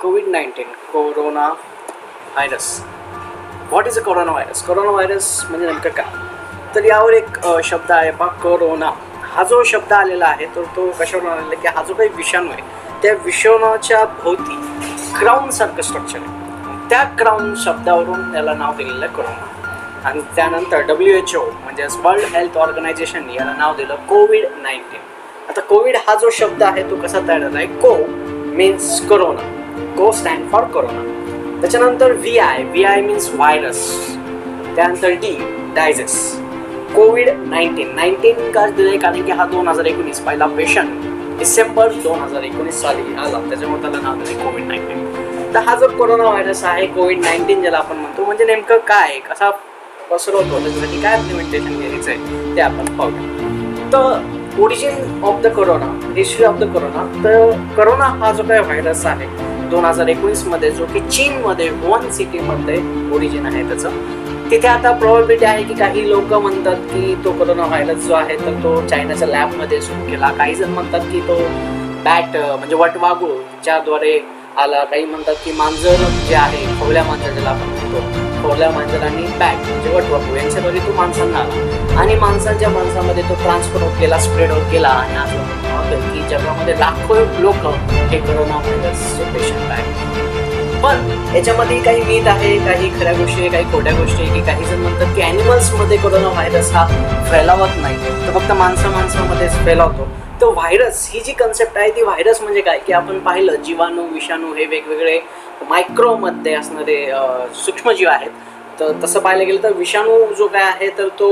Covid corona virus. What is a corona virus? Corona virus म्हणजे नेमकं काय? तर यावर एक शब्द आहे पहा, कोरोना. हा जो शब्द आलेला आहे तर तो कशावरून आलेला आहे की हा जो काही विषाणू आहे त्या विषाणूच्या भोवती क्राऊनसारखं स्ट्रक्चर आहे. त्या क्राऊन शब्दावरून याला नाव दिलेलं आहे कोरोना. आणि त्यानंतर WHO म्हणजेच वर्ल्ड हेल्थ ऑर्गनायझेशन याला नाव दिलं कोविड-19. आता कोविड हा जो शब्द आहे तो कसा तयार झाला आहे? को मीन्स कोरोना, को स्टँड फॉर कोरोना. त्याच्यानंतर VI मीन्स व्हायरस. त्यानंतर डायजेस. कोविड-19 का दिलं आहे? कारण की हा 2019 पहिला पेशंट डिसेंबर 2019 साली आला, त्याच्यामुळे त्याला नाव दिलं कोविड-19. तर हा जो कोरोना व्हायरस आहे कोविड-19 ज्याला आपण म्हणतो, म्हणजे नेमकं काय, कसा पसरवतो, त्याच्यासाठी काय इम्प्लिमेंटेशन घ्यायचं आहे ते आपण पाहूया. तर origin of the corona, history of the corona. तर कोरोना हा जो काही व्हायरस आहे 2019 मध्ये, जो की चीनमध्ये वुहान सिटीमध्ये ओरिजिन आहे त्याचं. तिथे आता प्रॉबिलिटी आहे की काही लोक म्हणतात की तो कोरोना व्हायरस जो आहे तर तो चायनाच्या लॅबमध्ये सुरू केला. काही जण म्हणतात की तो बॅट म्हणजे वटवाघूळच्याद्वारे आला. काही म्हणतात की मांजर जे आहे, खवल्या मांजर ज्याला आपण म्हणतो, खवल्या मांजर आणि बॅट म्हणजे वटवाघूळ यांच्याद्वारे तो माणसांना आला आणि माणसांच्या माणसामध्ये तो ट्रान्सफर होत गेला, स्प्रेड होत गेला. आणि असं म्हणतो की जगामध्ये लाखो लोक हे कोरोना व्हायरसचे पेशंट आहेत. पण याच्यामध्ये काही मीथ आहे, काही खऱ्या गोष्टी आहे, काही खोट्या गोष्टी आहे. की काही जण म्हणतात की ॲनिमल्समध्ये कोरोना व्हायरस हा फैलावत नाही, तर फक्त माणसामध्येच फैलावतो. तो व्हायरस ही जी कन्सेप्ट आहे ती व्हायरस म्हणजे काय की आपण पाहिलं जीवाणू, विषाणू हे वेगवेगळे मायक्रोमध्ये असणारे सूक्ष्मजीव आहेत. तर तसं पाहायला गेलं तर विषाणू जो काय आहे तर तो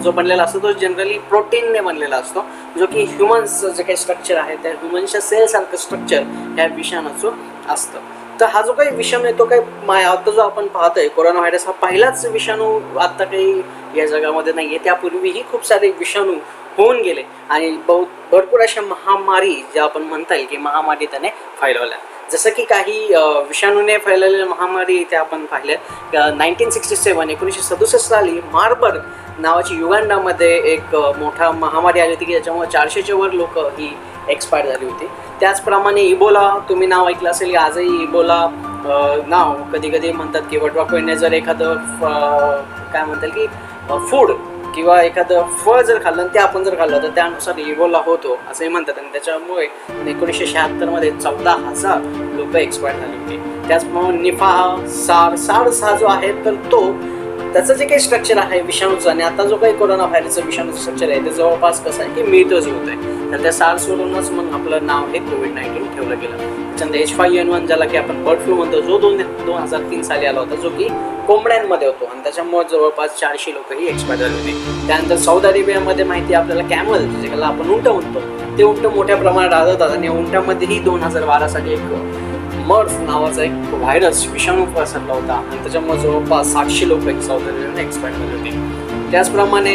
जो बनलेला असतो तो जनरली प्रोटीनने बनलेला असतो, जो की ह्युमन्सचं जे काही स्ट्रक्चर आहे त्या ह्युमन्सच्या सेलसारखं स्ट्रक्चर ह्या विषाणूचं असतं. तर हा जो काही विषाणू आहे तो काही आता जो आपण पाहतोय कोरोना व्हायरस हा पहिलाच विषाणू आता काही या जगामध्ये नाही आहे. त्यापूर्वीही खूप सारे विषाणू होऊन गेले आणि भरपूर अशा महामारी ज्या आपण म्हणता येईल की महामारी त्याने फैलवल्या. जसं की काही विषाणूने फैललेल्या महामारी इथे आपण पाहिल्या. 1967 साली मार्बर्ग नावाची युगांडामध्ये एक मोठा महामारी आली होती की ज्याच्यामुळे 400च्या वर लोक ही एक्सपायर झाली होती. त्याचप्रमाणे इबोला तुम्ही नाव ऐकलं असेल की आजही इबोला नाव कधी कधी म्हणतात की वटवाघूळने जर एखादं काय म्हणतात की फूड किंवा एखादं फळ जर खाल्लं ते आपण जर खाल्लं तर त्यानुसार इबोला होतो असंही म्हणतात. आणि त्याच्यामुळे 1976 14,000 लोक एक्सपायर झाली होती. त्याचप्रमाणे निफा, सार्स हा जो आहे तर तो त्याचं जे काही स्ट्रक्चर आहे विषाणूचं आणि आता जो काही कोरोना व्हायरसचं विषाणूचं स्ट्रक्चर आहे ते जवळपास कसं आहे की मिळतच होत आहे. तर त्या सार्सवरूनच मग आपलं नाव हे कोविड-19 ठेवलं गेलं. त्याच्यानंतर H5N1 ज्याला की आपण बर्ड फ्लू म्हणतो, जो 2003 साली आला होता, जो की कोंबड्यांमध्ये होतो आणि त्याच्यामुळे जवळपास 400 लोकही एक्सपायर झाले होते. त्यानंतर सौदी अरेबियामध्ये माहिती आपल्याला कॅमल ज्याला आपण उंट म्हणतो ते उंट मोठ्या प्रमाणात आढळतात आणि उंटामध्येही 2012 साली एक मर्फ नावाचा एक व्हायरस विषाणू पसरला होता आणि त्याच्यामुळे जवळपास 700 लोक सौदी अरेबियामध्ये एक्सपायर झाले होते. त्याचप्रमाणे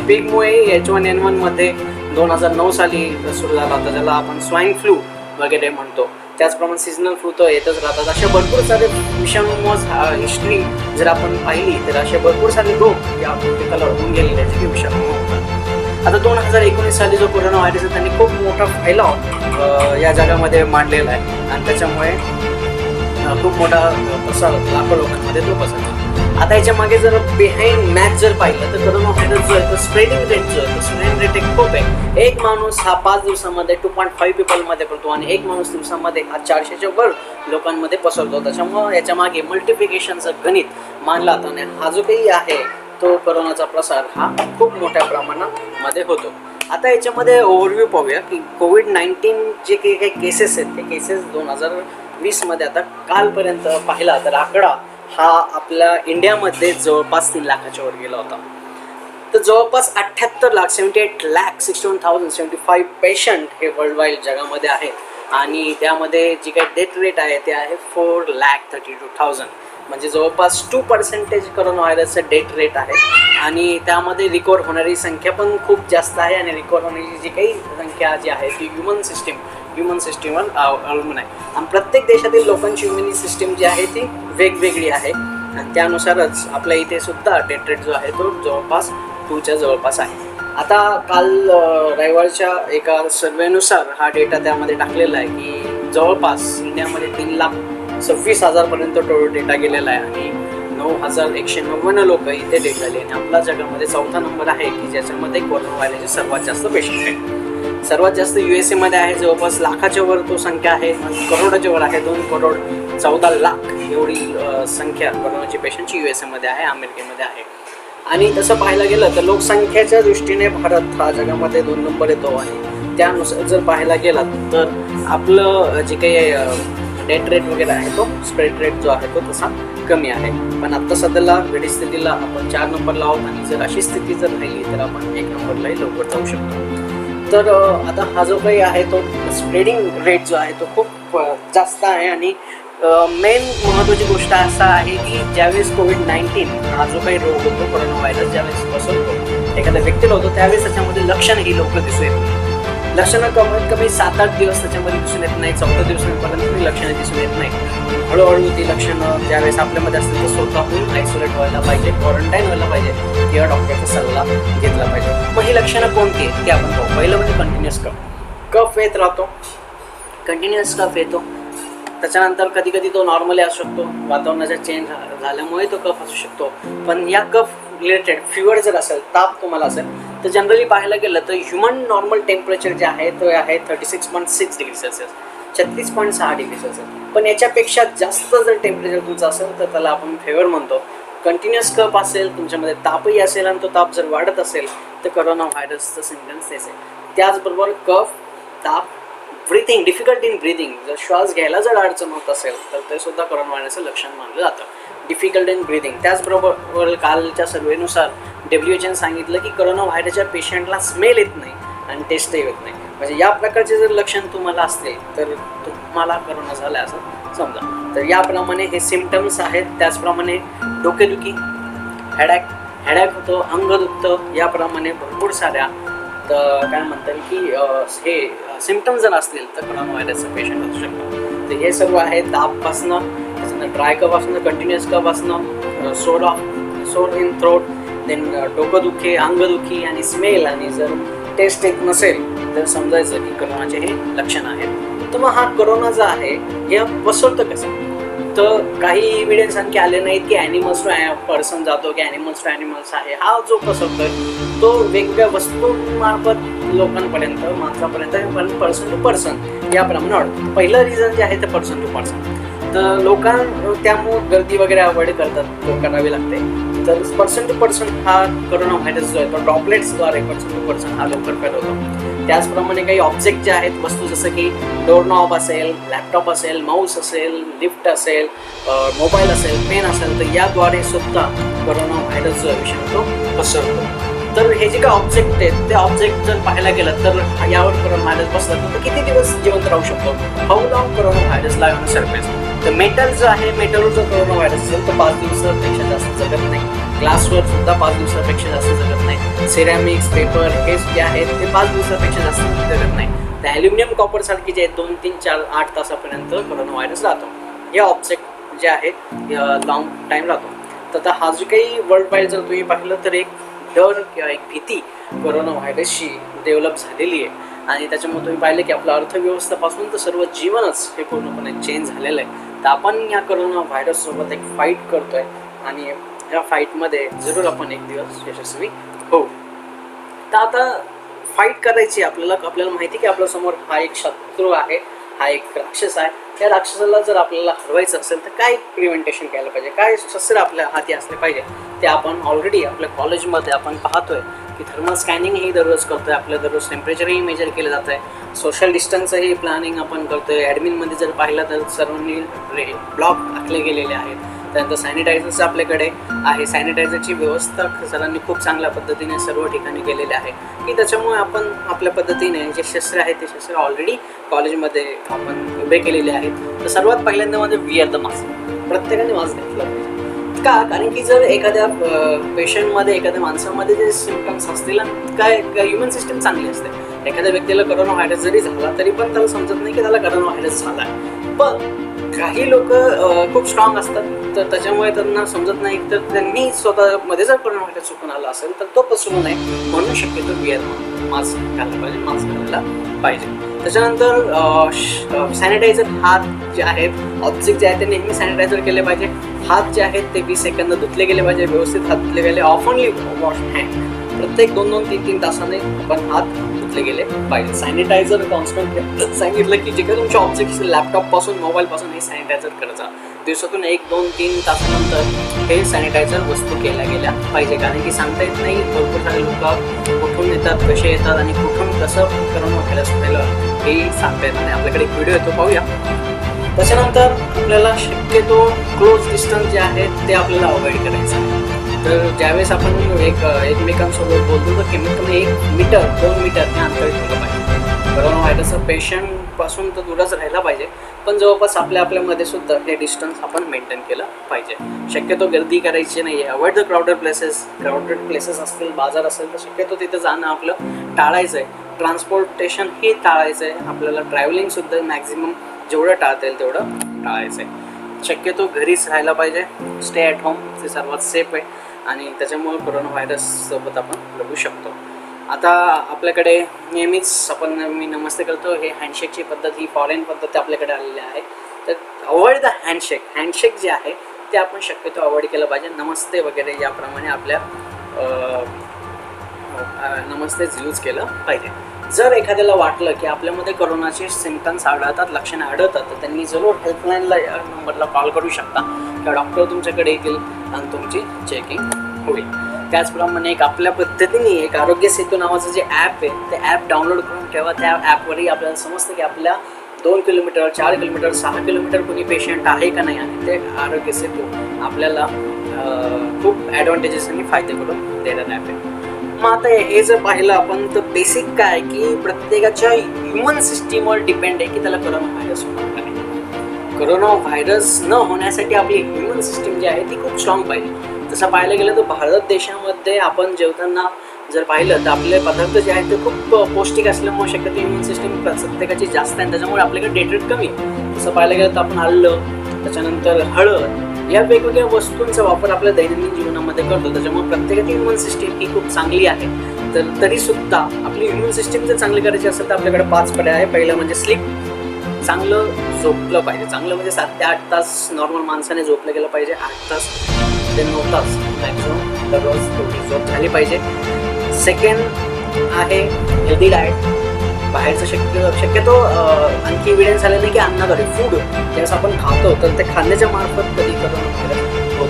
पीकमुळे H1N1 मध्ये 2009 साली सुरू झाला होता, ज्याला आपण स्वाईन फ्लू वगैरे म्हणतो. त्याचप्रमाणे सीझनल फ्लू तर येतच राहतात. अशा भरपूर सारे विषाणूमुळे हिस्ट्री जर आपण पाहिली तर असे भरपूर सारे लोक या प्रत्येकाला होऊन गेलेले आहेत की विषाणू होतात. आता 2019 साली जो कोरोना व्हायरस आहे त्यांनी खूप मोठा फैलाव या जगामध्ये मांडलेला आहे आणि त्याच्यामुळे खूप मोठा पसर लाखो लोकांमध्ये तो पसरला. आता याच्या मागे जर बिहाइंड मॅथ जर पाहिलं तर कोरोना व्हायरस जो आहे तो स्प्रेडिंग रेट जो आहे तो स्प्रेडिंग रेट एक खूप आहे. एक माणूस हा 5 दिवसामध्ये 2.5 पीपलमध्ये पडतो आणि एक माणूस दिवसामध्ये हा 400च्या वर लोकांमध्ये पसरतो. त्याच्यामुळं याच्या मागे मल्टिप्लिकेशनचं गणित मानला जातं आणि हा जो काही आहे तो कोरोनाचा प्रसार हा खूप मोठ्या प्रमाणामध्ये होतो. आता याच्यामध्ये ओव्हरव्ह्यू पाहूया की कोविड-19 जे काही केसेस आहेत ते केसेस 2020 मध्ये आता कालपर्यंत पाहिला तर आकडा हा आपल्या इंडियामध्ये जवळपास 3 लाखाच्या वर गेला होता. तर जवळपास 78 लाख 78,61,075 पेशंट हे वर्ल्ड वाईड जगामध्ये आहेत आणि त्यामध्ये जी काही डेथ रेट आहे ते आहे 4,32,000 म्हणजे जवळपास 2% कोरोना व्हायरसचं डेथ रेट आहे. आणि त्यामध्ये रिकवर होणारी संख्या पण खूप जास्त आहे आणि रिकवर होण्याची जी काही संख्या जी आहे ती ह्युमन सिस्टीमवर अवलंबून आहे. आणि प्रत्येक देशातील लोकांची इम्युनिटी सिस्टीम जी आहे ती वेगवेगळी आहे आणि त्यानुसारच आपल्या इथे सुद्धा डेथ रेट जो आहे तो जवळपास 2च्या जवळपास आहे. आता काल रविवारच्या एका सर्वेनुसार हा डेटा त्यामध्ये टाकलेला आहे की जवळपास इंडियामध्ये 3,26,000 पर्यंत टोटल डेटा गेलेला आहे आणि 9,199 लोक इथे डेट झाले आणि आपल्या जगामध्ये 4था नंबर आहे की ज्याच्यामध्ये कोरोना व्हायरसचे सर्वात जास्त पेशंट आहेत. सर्वात जास्त USA मध्ये आहे, जवळपास लाखाच्या वर तो संख्या आहे, करोडाच्या वर आहे. 2,14,00,000 एवढी संख्या कोरोनाची पेशंटची USA मध्ये आहे, अमेरिकेमध्ये आहे. आणि तसं पाहायला गेलं तर लोकसंख्येच्या दृष्टीने भारत हा जगामध्ये 2 नंबर येतो आणि त्यानुसार जर पाहायला गेला तर आपलं जे काही डेथ रेट वगैरे आहे तो स्प्रेड रेट जो आहे तो तसा कमी आहे. पण आत्ता सध्याला घडी स्थितीला आपण 4 नंबरला आहोत आणि जर अशी स्थिती जर राहिली तर आपण 1 नंबरलाही लवकर जाऊ शकतो. तर आता हा जो काही आहे तो स्प्रेडिंग रेट जो आहे तो खूप जास्त आहे आणि मेन महत्त्वाची गोष्ट असा आहे की ज्यावेळेस कोविड-19 हा जो काही रोग होतो, कोरोना व्हायरस ज्यावेळेस पसरतो एखाद्या व्यक्तीला होतो त्यावेळेस त्याच्यामध्ये लक्षणं ही लवकर दिसून येत नाही. लक्षणं कमीत कमी 7-8 दिवस त्याच्यामध्ये दिसून येत नाही, 14 दिवसांपर्यंत ती लक्षणं दिसून येत नाही. हळूहळू ती लक्षणं ज्यावेळेस आपल्यामध्ये असतील तर स्वतःहून आयसोलेट व्हायला पाहिजे, क्वारंटाईन व्हायला पाहिजे किंवा डॉक्टरचा सल्ला घेतला पाहिजे. मग ही लक्षणं कोणती आहेत ते आपण पाहू. पहिलं म्हणजे कंटिन्युअस कफ येत राहतो, कंटिन्युअस कफ येतो. त्याच्यानंतर कधी कधी तो नॉर्मली असू शकतो, वातावरणाचा चेंज झाल्यामुळे तो कफ असू शकतो. पण या कफ रिलेटेड फिवर जर असेल, ताप तुम्हाला असेल तर जनरली पाहायला गेलं तर ह्युमन नॉर्मल टेम्परेचर जे आहे तो आहे 36.6 डिग्री सेल्सिअस, 36.6 डिग्री सेल्सिअस. पण याच्यापेक्षा जास्त जर टेम्परेचर तुमचं असेल तर त्याला आपण फेवर म्हणतो. कंटिन्युअस कफ असेल, तुमच्यामध्ये तापही असेल आणि तो ताप जर वाढत असेल तर कोरोना व्हायरसचं सिम्पटम्स तेच आहे. त्याचबरोबर कफ, ताप, ब्रिथिंग, डिफिकल्ट इन ब्रिथिंग, जर श्वास घ्यायला जर अडचण होत असेल तर ते सुद्धा कोरोना व्हायरसचं लक्षण मानलं जातं, डिफिकल्ट इन ब्रिथिंग. त्याचबरोबर कालच्या सर्वेनुसार WHO सांगितलं की कोरोना व्हायरसच्या पेशंटला स्मेल येत नाही आणि टेस्टही येत नाही. म्हणजे या प्रकारचे जर लक्षण तुम्हाला असतील तर तुम्हाला कोरोना झाला असं समजा. तर याप्रमाणे हे सिम्पटम्स आहेत. त्याचप्रमाणे डोकेदुखी, हेडॅक होतो, अंग दुखतं, याप्रमाणे भरपूर साऱ्या तर काय म्हणतात की हे सिम्पटम्स जर असतील तर कोरोना व्हायरसचं पेशंट असू शकतो. तर हे सर्व आहे तापपासनं, त्याच्यानंतर ड्राय कफ असणं, कंटिन्युअस कफ असणं, सोर इन थ्रोट, देन डोकंदुखी, अंगदुखी आणि स्मेल. आणि जर टेस्ट येत नसेल तर समजायचं की कोरोनाचे हे लक्षण आहेत. तर मग हा कोरोना जो आहे हे पसरतं कसं? तर काही एव्हिडन्स आणखी आले नाहीत की ॲनिमल्स टू पर्सन जातो की ॲनिमल्स टू ॲनिमल्स आहे. हा जो पसरतोय तो वेगवेगळ्या वस्तूंमार्फत लोकांपर्यंत, माणसापर्यंत, पण पर्सन टू पर्सन याप्रमाणे वाढतो. पहिलं रिझन जे आहे ते पर्सन टू पर्सन. तर त्यामुळं गर्दी वगैरे अवॉइड करावी लागते. तर पर्सन टू पर्सन हा कोरोना व्हायरस जो आहे तो ड्रॉपलेट्सद्वारे पर्सन टू पर्सन हा लवकर फैलवतो. त्याचप्रमाणे काही ऑब्जेक्ट जे आहेत, वस्तू जसं की डोरनॉब असेल, लॅपटॉप असेल, माऊस असेल, लिफ्ट असेल, मोबाईल असेल, पेन असेल, तर याद्वारे सुद्धा कोरोना व्हायरस जो विषाणू तो पसरतो. तर हे जे काही ऑब्जेक्ट आहेत ते ऑब्जेक्ट जर पाहायला गेलं तर यावर कोरोना व्हायरस बसला तर किती दिवस जिवंत राहू शकतो? How long corona virus live on surface? तर मेटल जो आहे, मेटलवर जर कोरोना व्हायरस असेल तर 5 दिवसापेक्षा जास्त जगत नाही. ग्लासवर सुद्धा 5 दिवसापेक्षा जास्त जगत नाही. सिरॅमिक्स, पेपर हे जे आहेत ते 5 दिवसापेक्षा जास्त जगत नाही. तर ॲल्युमिनियम, कॉपर सारखे जे आहेत 2, 3, 4, 8 तासापर्यंत कोरोना व्हायरस राहतो. हे ऑब्जेक्ट जे आहेत लॉंग टाईम राहतो. तर हा जो काही वर्ल्ड वाईड जर तुम्ही पाहिलं तर एक डर किंवा एक भीती कोरोना व्हायरसची डेव्हलप झालेली आहे. आणि त्याच्यामुळे तुम्ही पाहिलं की आपल्या अर्थव्यवस्थेपासून तर सर्व जीवनच हे पूर्णपणे चेंज झालेलं आहे. तर आपण या कोरोना व्हायरससोबत एक फाईट करतोय आणि या फाईटमध्ये जरूर आपण एक दिवस यशस्वी होऊ. तर आता फाईट करायची आपल्याला माहिती की आपल्यासमोर हा एक शत्रू आहे, हा एक राक्षस आहे. त्या राक्षसाला जर आपल्याला हरवायचं असेल तर काय प्रिव्हेंटेशन केलं पाहिजे, काय शस्त्र आपल्या हाती असले पाहिजे ते आपण ऑलरेडी आपल्या कॉलेजमध्ये आपण पाहतोय की थर्मल स्कॅनिंग ही दररोज करतोय, आपल्या दररोज टेम्परेचरही मेजर केलं जातं आहे, सोशल डिस्टन्सही प्लॅनिंग आपण करतोय. ॲडमिनमध्ये जर पाहिलं तर सर्वांनी ब्लॉक आखले गेलेले आहेत. त्यानंतर सॅनिटायझर्स आपल्याकडे आहे, सॅनिटायझरची व्यवस्था सरांनी खूप चांगल्या पद्धतीने सर्व ठिकाणी केलेली आहे की त्याच्यामुळे आपण आपल्या पद्धतीने जे शस्त्र आहेत ते शस्त्र ऑलरेडी कॉलेजमध्ये आपण उभे केलेले आहेत. तर सर्वात पहिल्यांदा म्हणजे विअर द मास्क. प्रत्येकाने मास्क घेतला पाहिजे. का? कारण की जर एखाद्या पेशंटमध्ये, एखाद्या माणसामध्ये जे सिम्पटम्स असतील, काय ह्युमन सिस्टम चांगली असते. एखाद्या व्यक्तीला कोरोना व्हायरस जरी झाला तरी पण त्याला समजत नाही की त्याला कोरोना व्हायरस झाला आहे. पण काही लोक खूप स्ट्रॉंग असतात तर त्याच्यामुळे त्यांना समजत नाही. तर त्यांनी स्वतःमध्ये जर कोरोना व्हायरस चुकून आला असेल तर तो पसरू नये म्हणून शक्यतो विअर मास्क घालायला पाहिजे, मास्क घालायला पाहिजे. त्याच्यानंतर सॅनिटायझर, हात जे आहेत ऑब्जेक्ट जे आहेत ते नेहमी सॅनिटायझर केले पाहिजे. हात जे आहेत ते 20 सेकंद धुतले गेले पाहिजे, व्यवस्थित हात धुतले गेले. ऑफनली वॉश हँड, प्रत्येक 2-2, 3-3 तासाने आपण हात धुतले गेले पाहिजे. सॅनिटायझर कॉन्स्टंट सांगितलं की जे काही तुमचे ऑब्जेक्ट्स लॅपटॉपपासून मोबाईलपासून हे सॅनिटायझर करायचा. दिवसातून 1-2-3 तासानंतर हे सॅनिटायझर वस्तू केल्या गेल्या पाहिजे, कारण की सांगता येत नाही भरपूर सारे लोक कुठून येतात, कसे येतात आणि कुठून कसं करोना व्हायरस फैलं हे सांगता येत नाही. आपल्याकडे एक व्हिडिओ येतो, पाहूया. त्याच्यानंतर आपल्याला शक्यतो क्लोज डिस्टन्स जे आहे ते आपल्याला अवॉइड करायचं आहे. तर ज्यावेळेस आपण एकमेकांसोबत बोलतो तर कमीत कमी 1 मीटर 2 मीटरने अंतर ठेवलं पाहिजे. करोना व्हायरसचा पेशंटपासून तर दूरच राहायला पाहिजे, पण जवळपास आपल्यामध्ये सुद्धा हे डिस्टन्स आपण मेंटेन केलं पाहिजे. शक्यतो गर्दी करायची नाही आहे. अवॉइड द क्राउडेड प्लेसेस असतील, बाजार असेल तर शक्यतो तिथे जाणं आपलं टाळायचं आहे. ट्रान्सपोर्टेशन हे टाळायचं आहे. आपल्याला ट्रॅव्हलिंगसुद्धा मॅक्झिमम जेवढं टाळता येईल तेवढं टाळायचं आहे. शक्यतो घरीच राहायला पाहिजे. स्टे ॲट होम ते सर्वात सेफ आहे आणि त्याच्यामुळे कोरोना व्हायरससोबत आपण लढू शकतो. आता आपल्याकडे नेहमीच मी नमस्ते करतो, हे हँडशेकची पद्धत, ही फॉरेन पद्धत आपल्याकडे आलेली आहे. तर अवॉइड द हँडशेक जे आहे ते आपण शक्यतो अवॉइड केलं पाहिजे. नमस्ते वगैरे याप्रमाणे आपल्या नमस्तेच यूज केलं पाहिजे. जर एखाद्याला वाटलं की आपल्यामध्ये कोरोनाचे सिम्पटम्स आढळतात, लक्षणं आढळतात, तर त्यांनी जरूर हेल्पलाईनला नंबरला कॉल करू शकता किंवा डॉक्टर तुमच्याकडे येतील आणि तुमची चेकिंग होईल. त्याचप्रमाणे आपल्या पद्धतीने एक आरोग्य सेतू नावाचं जे ॲप आहे ते ॲप डाउनलोड करून ठेवा. त्या ॲपवरही आपल्याला समजतं की आपल्या 2 किलोमीटर, 4 किलोमीटर, 6 किलोमीटर कोणी पेशंट आहे का नाही, आणि ते आरोग्य सेतू आपल्याला खूप ॲडव्हान्टेजेस आणि फायदे करून देणारं ॲप आहे. मग आता हे जर पाहिलं आपण तर बेसिक काय की प्रत्येकाच्या ह्युमन सिस्टीमवर डिपेंड आहे की त्याला कोरोना व्हायरस होणार का नाही. कोरोना व्हायरस न होण्यासाठी आपली ह्युमन सिस्टीम जी आहे ती खूप स्ट्रॉंग पाहिजे. तसं पाहायला गेलं तर भारत देशामध्ये आपण जेवताना जर पाहिलं तर आपले पदार्थ जे आहेत ते खूप पौष्टिक असल्यामुळे शक्यतो ह्युमन सिस्टीम प्रत्येकाची जास्त आहे, त्याच्यामुळे आपल्याकडे डेट रेट कमी आहे. तसं पाहायला गेलं तर आपण आलं, त्याच्यानंतर हळद, या वेगवेगळ्या वस्तूंचा वापर आपल्या दैनंदिन जीवनामध्ये करतो. त्याच्यामुळे प्रत्येकाची ह्युमन सिस्टीम ही खूप चांगली आहे. तर तरीसुद्धा आपली ह्युमन सिस्टीम जर चांगली करायची असेल तर आपल्याकडे 5 पर्याय आहे. पहिलं म्हणजे स्लीप, चांगलं झोपलं पाहिजे. चांगलं म्हणजे 7 ते 8 तास नॉर्मल माणसाने झोपलं गेलं पाहिजे. 8 तास ते 9 तास मॅक्झिमम दररोज तेवढी झोप झाली पाहिजे. सेकंड आहे हेल्दी डाएट. बाहेरचं शक्यतो आणखी एव्हिडन्स झालं नाही की अन्नाद्वारे फूड ज्यावेळेस आपण खातो तर ते खाण्याच्या मार्फत कधी होत,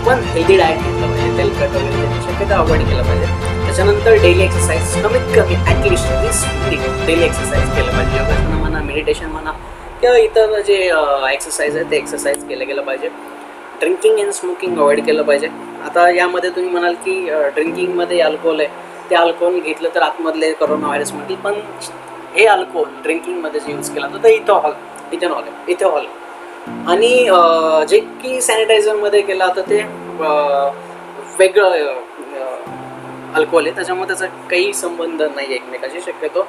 पण हेल्दी डाएट घेतलं पाहिजे. तेलकट वगैरे शक्यतो अवॉइड केलं पाहिजे. त्याच्यानंतर डेली एक्सरसाइज, कमीत कमी ॲटलिस्ट 20 मिनिट डेली एक्सरसाइज केलं पाहिजे. योगासनं म्हणा, मेडिटेशन म्हणा किंवा इतर जे एक्सरसाइज आहे ते एक्सरसाइज केलं गेलं पाहिजे. ड्रिंकिंग अँड स्मोकिंग अवॉइड केलं पाहिजे. आता यामध्ये तुम्ही म्हणाल की ड्रिंकिंगमध्ये अल्कोहोल आहे, ते अल्कोहोल घेतलं तर आतमधले कोरोना व्हायरस म्हणतील, पण हे अल्कोहोल ड्रिंकिंगमध्ये जे यूज केला तर ते इथेनॉल आणि जे की सॅनिटायझरमध्ये केला तर ते वेगळं अल्कोहोल आहे. त्याच्यामुळे त्याचा काही संबंध नाही आहे एकमेकाशी. शक्यतो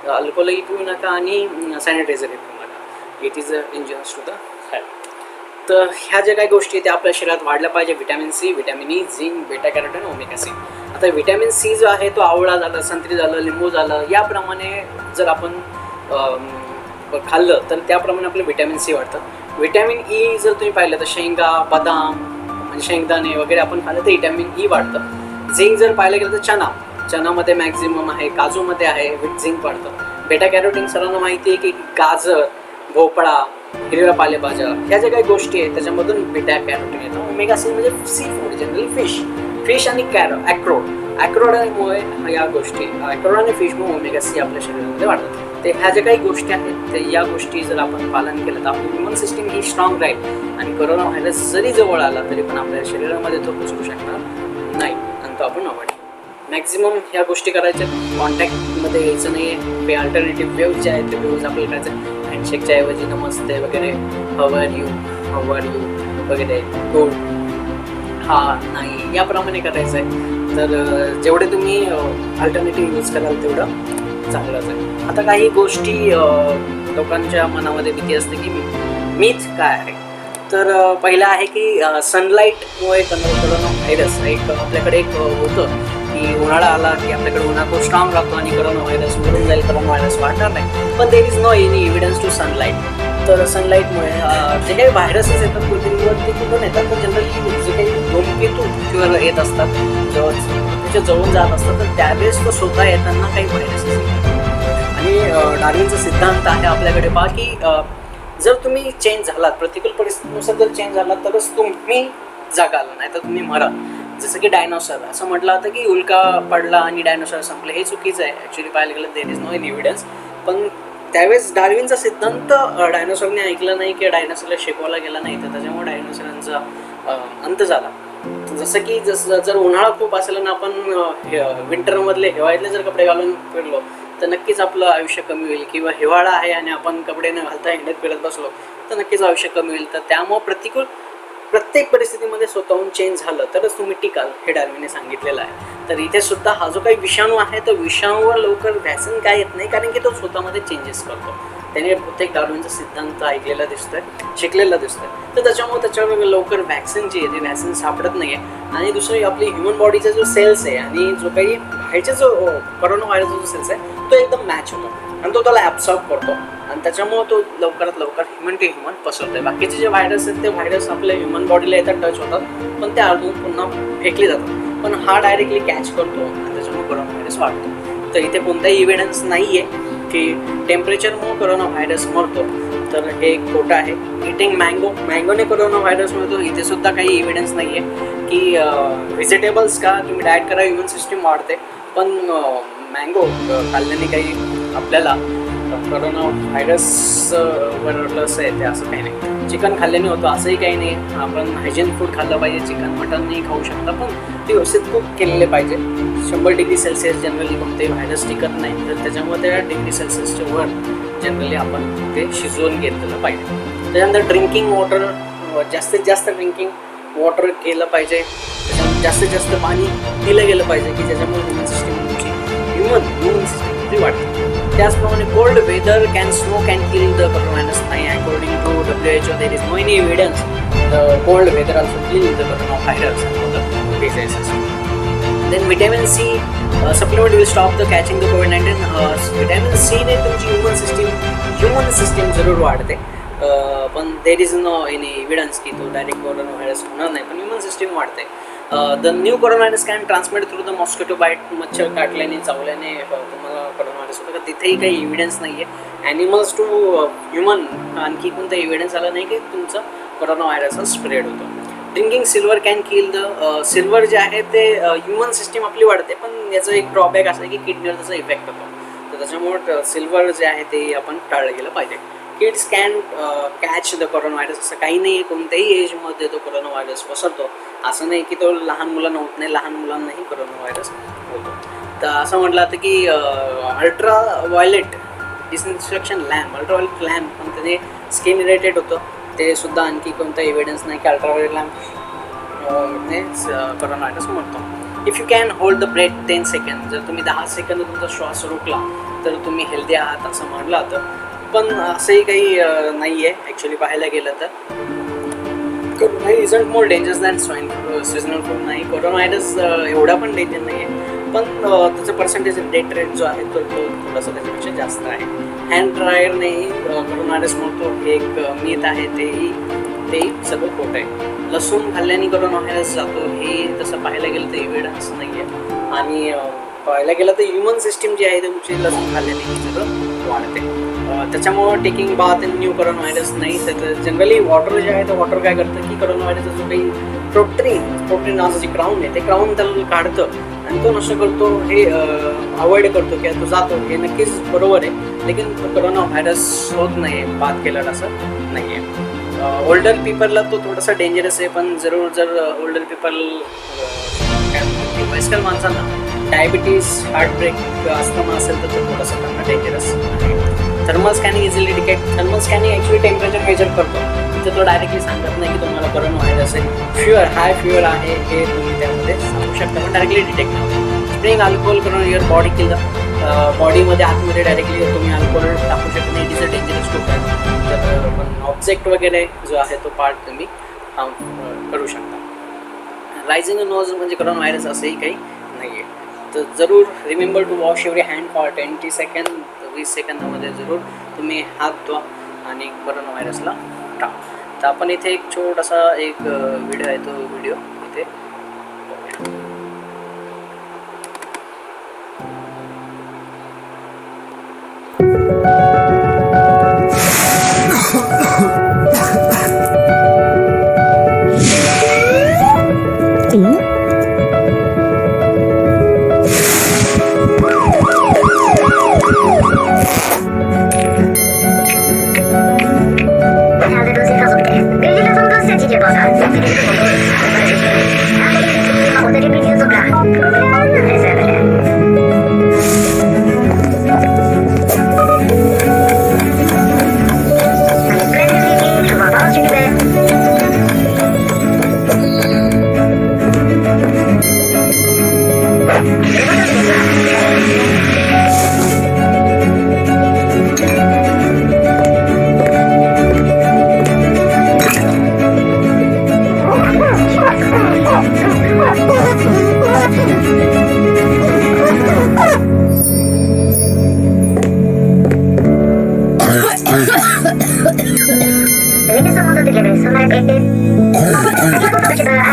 अल्कोहोलही पिऊ नका आणि सॅनिटायझरही पिऊ नका. It is injurious to the health. तर ह्या ज्या काही गोष्टी त्या आपल्या शरीरात वाढल्या पाहिजे. Vitamin C, vitamin E, zinc, beta carotene, omega 6. आता व्हिटॅमिन सी जो आहे तो आवळा झालं, संत्री झालं, लिंबू झालं, याप्रमाणे जर आपण खाल्लं तर त्याप्रमाणे आपलं व्हिटॅमिन सी वाढतं. व्हिटॅमिन ई जर तुम्ही पाहिलं तर शेंगा, बदाम म्हणजे शेंगदाणे वगैरे आपण खाल्लं तर व्हिटॅमिन ई वाढतं. झिंक जर पाहायला गेलं तर चनामध्ये मॅक्झिमम आहे, काजूमध्ये आहे, विथ झिंक वाढतं. बेटा कॅरोटीन सर्वांना माहिती आहे की गाजर, भोपळा, हिरव्या पालेभाज्या ह्या ज्या काही गोष्टी आहेत त्याच्यामधून बेटा कॅरोटीन येतं. ओमेगा 6 म्हणजे सी फूड, जनरली फिश आणि ॲक्रोडमुळे या गोष्टी, ॲक्रोड आणि फिशमुळे ओमेगा 6 आपल्या शरीरामध्ये वाढतात. ते ह्या ज्या काही गोष्टी आहेत ते या गोष्टी जर आपण पालन केलं तर आपली ह्युमन सिस्टीम ही स्ट्रॉंग राहील आणि कोरोना व्हायरस जरी जवळ आला तरी पण आपल्या शरीरामध्ये तो घुसू शकणार नाही आणि तो आपण अवॉइड. मॅक्झिमम ह्या गोष्टी करायच्या. कॉन्टॅक्टमध्ये यायचं नाही आहे. हे अल्टरनेटिव्ह वेव्ज जे आहेत ते वेव्ज आपल्याला करायचं. हँडशेकच्या ऐवजी नमस्ते वगैरे, हाऊ आर यू वगैरे, गुड, हा, नाही, याप्रमाणे करायचं आहे. तर जेवढे तुम्ही अल्टरनेटिव्ह यूज कराल तेवढं चांगलंच आहे. आता काही गोष्टी लोकांच्या मनामध्ये भीती असते की मीच काय आहे. तर पहिलं आहे की सनलाईटमुळे कोरोना व्हायरस आपल्याकडे एक होतं की उन्हाळा आला की आपल्याकडे उन्हाळा खूप स्ट्रॉंग राहतो आणि करोना व्हायरस मरून जाईल, करोना व्हायरस वाढणार नाही. पण there is no any evidence to sunlight. तर सनलाईटमुळे जे काही व्हायरसेस येतात पृथ्वीवर ते कुठून येतात, तर जनरली जे काही धूमकेतू पृथ्वीवर येत असतात, जेव्हा त्याच्या जवळून जात असतात, तर त्यावेळेस तो स्वतः येताना काही व्हायरसेस येतात. आणि डार्विनचा सिद्धांत आहे आपल्याकडे पहा की जर तुम्ही चेंज झालात, प्रतिकूल परिस्थितीनुसार जर चेंज झालात तरच तुम्ही जगाल, नाही तर तुम्ही मरा. जसं की डायनोसर असं म्हटलं होतं की उल्का पडला आणि डायनोसर संपले, हे चुकीचं आहे. ॲक्च्युली पाहायला गेलं there is no an evidence. पण त्यावेळेस डार्विनचा सिद्धांत डायनोसरने ऐकला नाही किंवा डायनोसरला शिकवला गेला नाही, तर त्याच्यामुळे डायनोसरांचा अंत झाला. जसं की जर उन्हाळा खूप असेल आणि आपण विंटरमधले हिवाळ्यातले जर कपडे घालून फिरलो तर नक्कीच आपलं आयुष्य कमी होईल. किंवा हिवाळा आहे आणि आपण कपडे न घालता हिंडत फिरत बसलो तर नक्कीच आयुष्य कमी होईल. तर त्यामुळं प्रत्येक परिस्थितीमध्ये स्वतःहून चेंज झालं तरच तुम्ही टिकाल, हे डार्विनने सांगितलेलं आहे. तर इथे सुद्धा हा जो काही विषाणू आहे तर विषाणूवर लवकर व्हॅक्सिन काय येत नाही, कारण की तो स्वतःमध्ये चेंजेस करतो. त्याने प्रत्येक डार्विनचा सिद्धांत ऐकलेला दिसतोय, शिकलेला दिसतोय. तर त्याच्यामुळे त्याच्यावर लवकर व्हॅक्सिन जी आहे ती व्हॅक्सिन सापडत नाही आहे. आणि दुसरी आपली ह्युमन बॉडीचा जो सेल्स आहे आणि जो काही बाहेरचा जो करोना व्हायरसचा जो सेल्स आहे तो एकदम मॅच होतो आणि तो त्याला ॲब्सॉर्ब करतो आणि त्याच्यामुळे तो लवकरात लवकर ह्युमन टू ह्युमन पसरतोय. बाकीचे जे व्हायरस आहेत ते व्हायरस आपल्या ह्युमन बॉडीला येतात, टच होतात, पण ते अडून पुन्हा फेकले जातात. पण हा डायरेक्टली कॅच करतो आणि त्याच्यामुळे करोना व्हायरस वाढतो. तर इथे कोणताही इव्हिडन्स नाही आहे की टेम्परेचरमुळे करोना व्हायरस मरतो, तर हे खोटं आहे. इटिंग मँगोने करोना व्हायरस मिळतो, इथे सुद्धा काही इव्हिडन्स नाही आहे की व्हेजिटेबल्स का तुम्ही डाएट करा इम्युन सिस्टीम वाढते. पण मँगो खाल्ल्याने काही आपल्याला करोना व्हायरसवर लस आहे ते असं काही नाही. चिकन खाल्ल्याने होतं असंही काही नाही. आपण हायजीन फूड खाल्लं पाहिजे, चिकन मटन नाही खाऊ शकता, पण ते व्यवस्थित कुक केलेले पाहिजे. 100 डिग्री सेल्सिअस जनरली कोणते व्हायरस टिकत नाही, तर त्याच्यामुळे त्या डिग्री सेल्सिअसच्या वर जनरली आपण ते शिजवून घेतलेलं पाहिजे. त्याच्यानंतर ड्रिंकिंग वॉटर, जास्तीत जास्त ड्रिंकिंग वॉटर केलं पाहिजे. त्याच्यामुळे जास्तीत जास्त पाणी पिलं गेलं पाहिजे की ज्याच्यामुळे ह्युमन सिस्टीम तुमची ह्युमन सिस्टीम वाढते. त्याचप्रमाणे cold weather can snow can kill the corona virus नाही. According to WHO there is no any evidence the cold weather also kill the corona virus the diseases. Then vitamin C supplement will stop the catching the कोविड-19. Vitamin सीने तुमची human system जरूर वाढते. पण there is no any evidence की तो direct corona virus होणार नाही, पण ह्युमन सिस्टीम वाढते. The new corona virus can transmit through the mosquito bite. मच्छर काटल्याने चावल्याने तुम्हाला कोरोना व्हायरस होतं का, तिथेही काही एव्हिडन्स नाही आहे. ॲनिमल्स टू ह्युमन आणखी कोणता एव्हिडन्स आला नाही की तुमचा कोरोना व्हायरस हा स्प्रेड होतो. Drinking silver can kill the silver जे आहे ते ह्युमन सिस्टीम आपली वाढते, पण याचं एक ड्रॉबॅक असं आहे की किडनीवर त्याचा इफेक्ट होतो. तर त्याच्यामुळे सिल्वर जे आहे ते आपण टाळलं गेलं पाहिजे. Kids can catch the corona virus. असं काही नाही आहे, कोणत्याही एजमध्ये तो कोरोना व्हायरस पसरतो. असं नाही की तो लहान मुलांना होत नाही, लहान मुलांनाही कोरोना व्हायरस होतो. तर असं म्हटलं जातं की ultra violet disinfection ultraviolet lamp पण त्याने स्किन इरिटेट होतं. ते सुद्धा आणखी कोणता एव्हिडन्स नाही की अल्ट्राव्हायलेट लॅम्पने कोरोना व्हायरस मरतो. If you can hold the breath 10 second. जर तुम्ही 10 सेकंद तुमचा श्वास रोखला तर तुम्ही हेल्दी आहात असं म्हटलं जातं. पण असंही काही नाही आहे ॲक्च्युली पाहायला गेलं तर. Corona isn't more dangerous than seasonal flu. नाही, कोरोना व्हायरस एवढा पण डेंजर नाही आहे, पण त्याचं पर्सेंटेज डेथ रेट जो आहे तो थोडासा त्याच्यापेक्षा जास्त आहे. हँड ड्रायरनेही कोरोना व्हायरस मरतो हे एक मिथ आहे, तेही सगळं खोटं आहे. लसूण खाल्ल्याने कोरोना व्हायरस जातो हे तसं पाहायला गेलं तर एव्हिडन्स नाही आहे. आणि पाहायला गेलं तर ह्युमन सिस्टीम जी आहे तुमची लसूण खाल्ल्याने ही सगळं वाढते. त्याच्यामुळं taking bath in new corona virus नाही. तर जनरली वॉटर जे आहे तर वॉटर काय करतं की कोरोना व्हायरसचा जो काही प्रोटीन नावाचं जे क्राऊन आहे ते क्राऊन त्याला काढतं आणि तो नष्ट करतो, हे अवॉइड करतो किंवा तो जातो, हे नक्कीच बरोबर आहे. लेकिन कोरोना व्हायरस होत नाही आहे बात केलं असं नाही आहे. ओल्डर पीपलला तो थोडासा डेंजरस आहे, पण जर ओल्डर पीपल वयस्कर माणसांना डायबिटीज, हार्टब्रेक, अस्थमा असेल तर तो थोडासा त्यांना डेंजरस आहे. Thermal scanning easily detect. Thermal scanning actually temperature measure करतो. तिथे तो डायरेक्टली सांगत नाही की तुम्हाला कोरोना व्हायरस आहे. हाय फ्युअर आहे हे तुम्ही त्यामध्ये सांगू शकता, पण डायरेक्टली डिटेक्ट नाही होतं. स्प्रेइंग अल्कोहोल करून युअर बॉडी किल बॉडीमध्ये आतमध्ये डायरेक्टली तुम्ही अल्कोहोल टाकू शकत नाही. It is a dangerous to तर पण ऑब्जेक्ट वगैरे जो आहे तो पार्ट तुम्ही करू शकता. रायझिंग नोज म्हणजे कोरोना व्हायरस असंही काही नाही आहे. तर जरूर remember to wash every hand for 20 second. 20 सेकंदामध्ये जरूर तुम्ही हात धुवा आणि कोरोना व्हायरसला टाळा. तर आपण इथे एक छोटासा एक व्हिडिओ आहे, तो व्हिडिओ इथे Ini semua tuh jadi, sebenarnya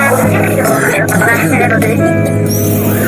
aku sendiri juga mau, apa bahasa ada